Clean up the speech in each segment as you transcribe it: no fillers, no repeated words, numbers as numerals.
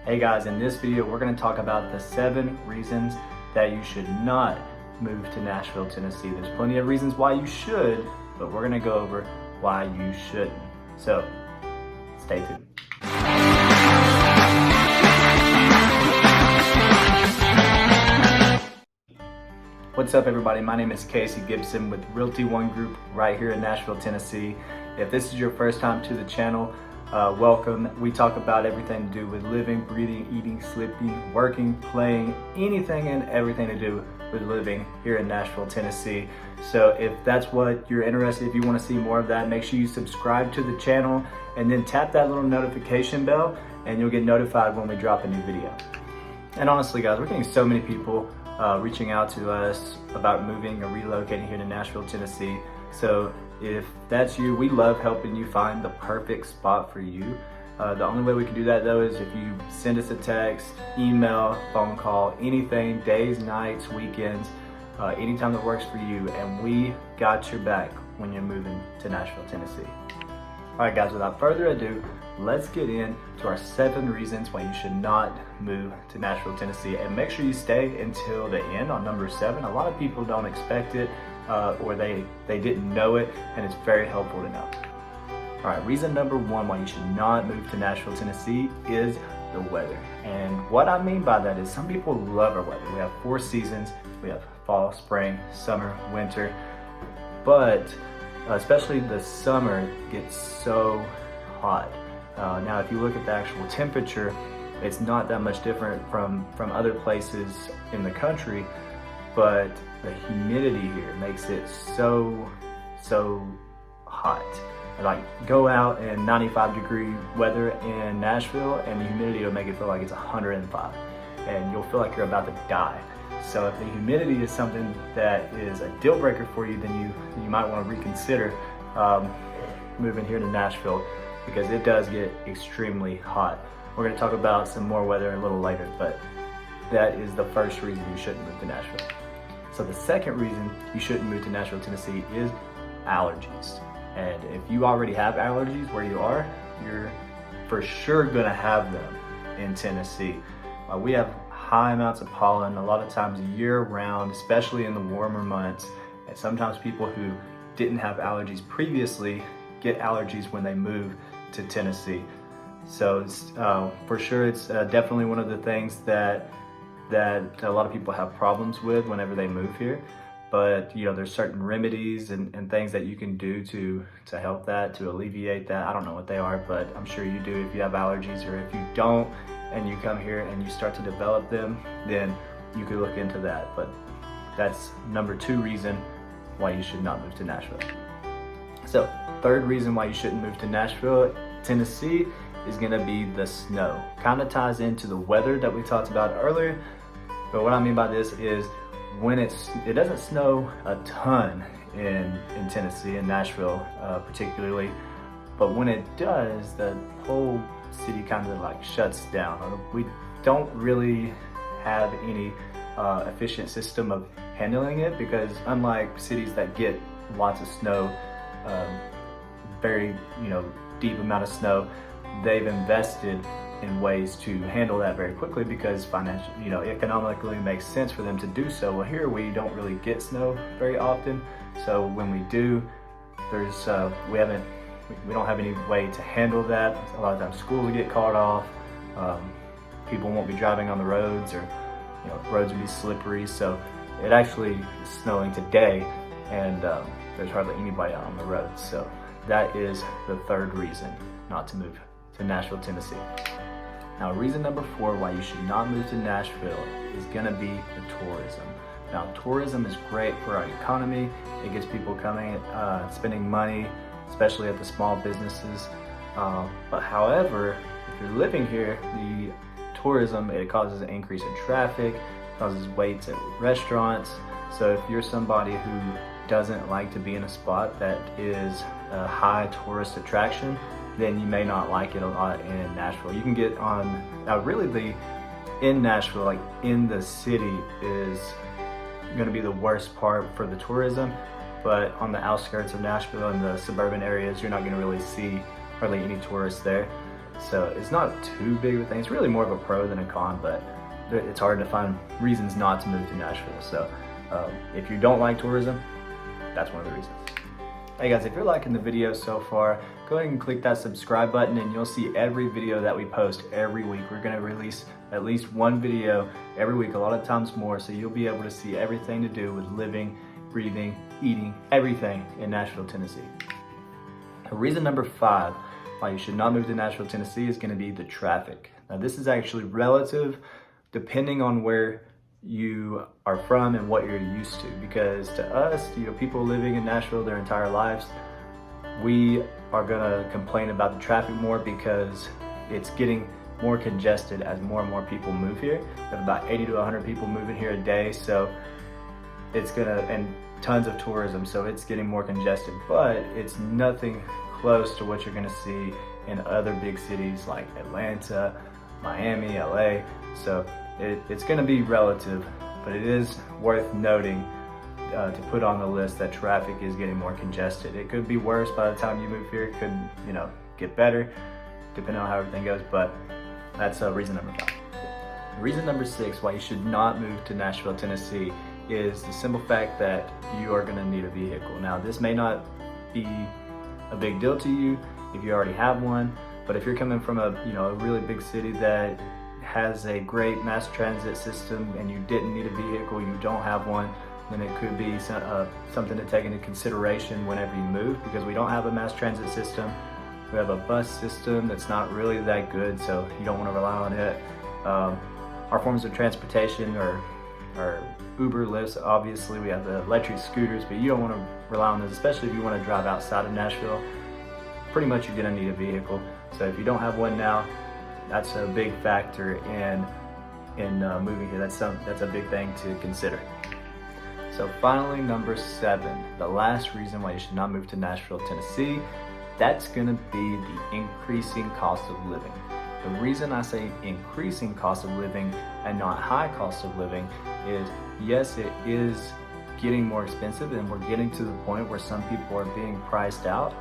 Hey guys, in this video we're going to talk about the 7 reasons that you should not move to Nashville, Tennessee. There's plenty of reasons why you should, but we're going to go over why you shouldn't. So, stay tuned. What's up everybody, my name is Casey Gibson with Realty One Group right here in Nashville, Tennessee. If this is your first time to the channel, welcome. We talk about everything to do with living, breathing, eating, sleeping, working, playing, anything and everything to do with living here in Nashville, Tennessee. So if that's what you're interested, if you want to see more of that, make sure you subscribe to the channel and then tap that little notification bell and you'll get notified when we drop a new video. And honestly guys, we're getting so many people reaching out to us about moving or relocating here to Nashville, Tennessee. So if that's you, we love helping you find the perfect spot for you. The only way we can do that though is if you send us a text, email, phone call, anything, days, nights, weekends, anytime that works for you, and we got your back when you're moving to Nashville, Tennessee. All right guys, without further ado, let's get into our 7 reasons why you should not move to Nashville, Tennessee, and make sure you stay until the end on number 7. A lot of people don't expect it, or they didn't know it, and it's very helpful to know. All right, reason number 1 why you should not move to Nashville, Tennessee is the weather. And what I mean by that is some people love our weather. We have 4 seasons. We have fall, spring, summer, winter, but especially the summer gets so hot. Now, if you look at the actual temperature, it's not that much different from other places in the country, but the humidity here makes it so hot. Like, go out in 95-degree weather in Nashville and the humidity will make it feel like it's 105 and you'll feel like you're about to die. So if the humidity is something that is a deal breaker for you, then you might want to reconsider moving here to Nashville, because it does get extremely hot. We're going to talk about some more weather a little later, but that is the first reason you shouldn't move to Nashville. So the second reason you shouldn't move to Nashville, Tennessee is allergies. And if you already have allergies where you are, you're for sure going to have them in Tennessee. We have high amounts of pollen a lot of times year round, especially in the warmer months. And sometimes people who didn't have allergies previously get allergies when they move to Tennessee. So for sure it's definitely one of the things that a lot of people have problems with whenever they move here. But you know, there's certain remedies and things that you can do to help that, to alleviate that. I don't know what they are, but I'm sure you do if you have allergies, or if you don't and you come here and you start to develop them, then you could look into that. But that's number 2 reason why you should not move to Nashville. So, third reason why you shouldn't move to Nashville, Tennessee, is gonna be the snow. Kind of ties into the weather that we talked about earlier, but what I mean by this is when it doesn't snow a ton in Tennessee, in Nashville particularly, but when it does, the whole city kind of like shuts down. We don't really have any efficient system of handling it, because unlike cities that get lots of snow, very deep amount of snow, they've invested in ways to handle that very quickly, because financially, economically makes sense for them to do so. Well, here we don't really get snow very often, so when we do, there's we don't have any way to handle that. A lot of times schools will get called off, people won't be driving on the roads, or roads will be slippery. So it actually is snowing today, and there's hardly anybody out on the roads. So that is the third reason not to move to Nashville, Tennessee. Now, reason number 4 why you should not move to Nashville is gonna be the tourism. Now, tourism is great for our economy. It gets people coming, spending money, especially at the small businesses. But however, if you're living here, the tourism, it causes an increase in traffic, causes waits at restaurants. So if you're somebody who doesn't like to be in a spot that is a high tourist attraction, then you may not like it a lot in Nashville. You can get on, in Nashville, like in the city, is gonna be the worst part for the tourism, but on the outskirts of Nashville and the suburban areas, you're not gonna really see hardly any tourists there. So it's not too big of a thing. It's really more of a pro than a con, but it's hard to find reasons not to move to Nashville. So if you don't like tourism, that's one of the reasons. Hey guys, if you're liking the video so far, go ahead and click that subscribe button and you'll see every video that we post every week. We're gonna release at least one video every week, a lot of times more, so you'll be able to see everything to do with living, breathing, eating, everything in Nashville, Tennessee. Reason number 5 why you should not move to Nashville, Tennessee is gonna be the traffic. Now this is actually relative depending on where you are from and what you're used to, because to us, people living in Nashville their entire lives, we are gonna complain about the traffic more because it's getting more congested as more and more people move here. We have about 80 to 100 people moving here a day, so it's and tons of tourism, so it's getting more congested, but it's nothing close to what you're gonna see in other big cities like Atlanta, Miami, LA. So it's gonna be relative, but it is worth noting to put on the list that traffic is getting more congested. It could be worse by the time you move here. It could, get better depending on how everything goes, but that's reason number 5. Reason number 6 why you should not move to Nashville, Tennessee is the simple fact that you are gonna need a vehicle. Now, this may not be a big deal to you if you already have one, but if you're coming from a really big city that has a great mass transit system and you didn't need a vehicle, you don't have one, then it could be something to take into consideration whenever you move, because we don't have a mass transit system. We have a bus system that's not really that good, so you don't want to rely on it. Our forms of transportation are Uber, Lyft. Obviously, we have the electric scooters, but you don't want to rely on those, especially if you want to drive outside of Nashville. Pretty much you're gonna need a vehicle. So if you don't have one now, that's a big factor in moving here. That's a big thing to consider. So finally, number 7, the last reason why you should not move to Nashville, Tennessee, that's gonna be the increasing cost of living. The reason I say increasing cost of living and not high cost of living is, yes, it is getting more expensive and we're getting to the point where some people are being priced out.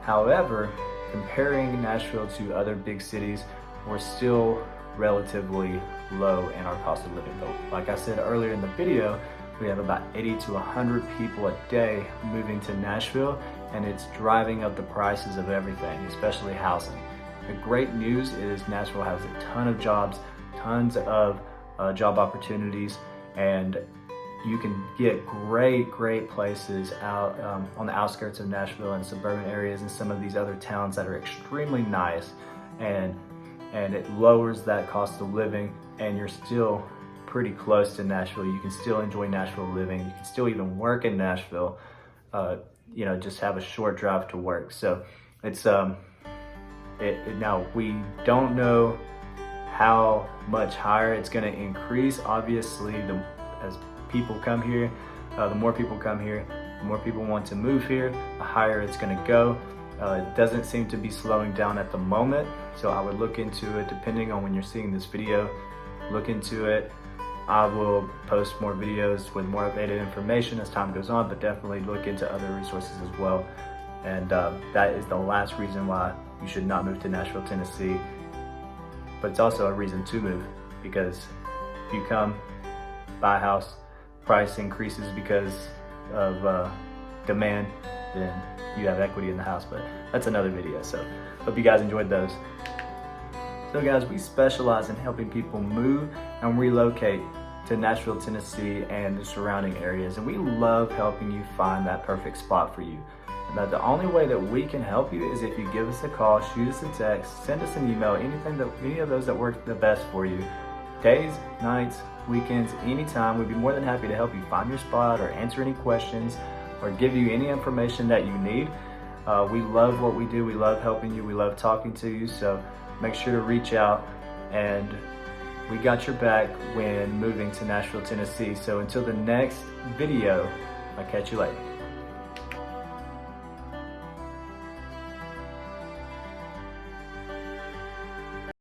However, comparing Nashville to other big cities, we're still relatively low in our cost of living. But like I said earlier in the video, we have about 80 to 100 people a day moving to Nashville, and it's driving up the prices of everything, especially housing. The great news is Nashville has a ton of jobs, tons of job opportunities, and you can get great places out on the outskirts of Nashville and suburban areas and some of these other towns that are extremely nice, and it lowers that cost of living, and you're still pretty close to Nashville. You can still enjoy Nashville living. You can still even work in Nashville, just have a short drive to work. So it's now we don't know how much higher it's going to increase. Obviously, as people come here, the more people come here, the more people want to move here, the higher it's going to go. It doesn't seem to be slowing down at the moment, so I would look into it. Depending on when you're seeing this video, look into it. I will post more videos with more updated information as time goes on, but definitely look into other resources as well. And that is the last reason why you should not move to Nashville, Tennessee. But it's also a reason to move, because if you come, buy a house, price increases because of demand, then you have equity in the house. But that's another video, so hope you guys enjoyed those. So guys, we specialize in helping people move and relocate to Nashville, Tennessee and the surrounding areas, and we love helping you find that perfect spot for you. Now, the only way that we can help you is if you give us a call, shoot us a text, send us an email, any of those that work the best for you. Days, nights, weekends, anytime, we'd be more than happy to help you find your spot or answer any questions or give you any information that you need. We love what we do. We love helping you. We love talking to you. So make sure to reach out, and we got your back when moving to Nashville, Tennessee. So until the next video, I'll catch you later.